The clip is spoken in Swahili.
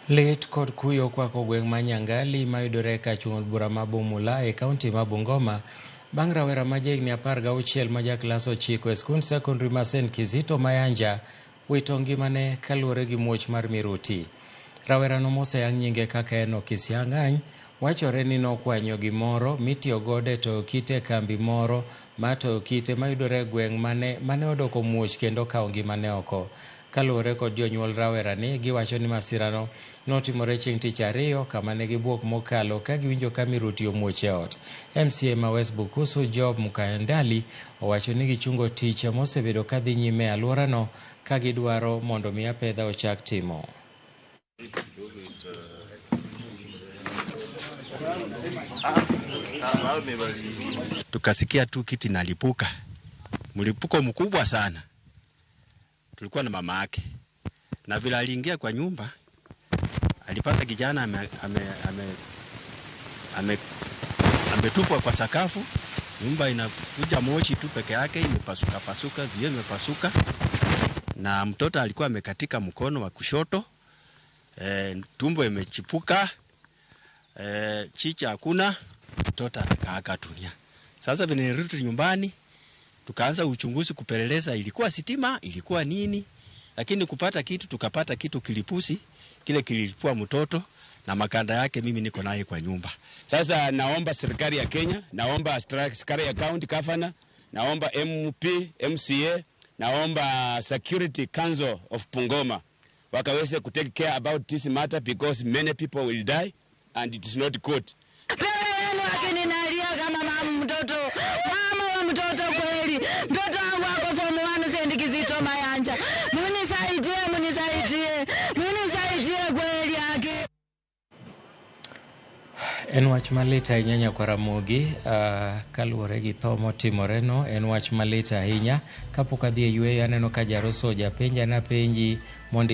Lit kod kuyo kwako gweng' Manyangali mayudore ka chung' bura ma Bumula e kaunti ma Bungoma bang' rawera ma jahigni 16 ma jaklas 9 e skund sekondari ma St. Kizito Mayanja wito ngimane kaluwore gi muoch mar Miruti. Rawerano moseyang nyinge kaka en Okisiang'any wachore ni nokwanyo gimoro mitiyo godo e toyo kite e kambi moro ma toyo kite mayudore e gweng' mane odoko muoch kendo kawo ngimane oko. Kaluwore kod jonyuol rawerani, giwacho ni masirano notimore chieng' tich ariyo kama ne gibuok mokalo ka giwinjo ka Miruti omuoch e ot. MCA ma West Bukusu Job Mukandali owacho ni gichungo tich mosebedo ka dhi nyime e alworano ka gidwaro mondo mi apedha ochak timo. Tukasikia tu kiti inalipuka, mlipuko mkubwa sana. Tulikuwa na mama yake, na vile aliingia kwa nyumba alipata kijana ametupwa kwa sakafu. Nyumba inakuja moshi tu peke yake, imepasuka, vioo imepasuka, na mtoto alikuwa amekatika mkono wa kushoto, tumbo imechipuka, chicha hakuna, mtoto akaaga dunia. Sasa nilirudi nyumbani, tukaanza uchunguzi kupeleleza ilikuwa sitima, ilikuwa nini, lakini kupata kitu, tukapata kitu kilipusi, kile kilipua mtoto na makanda yake mimi niko naye kwa nyumba. Sasa naomba serikali ya Kenya, naomba serikali ya county governor, naomba MP, MCA, naomba Security Council of Bungoma wakaweze to take care about this matter because many people will die and it is not good. En wach malit ahinya kwa Ramogi, kaluwore gi tho motimoreno, en wach malit ahinya. Kapok adhi e yweyo aneno ka jaroso japenja na penji mondo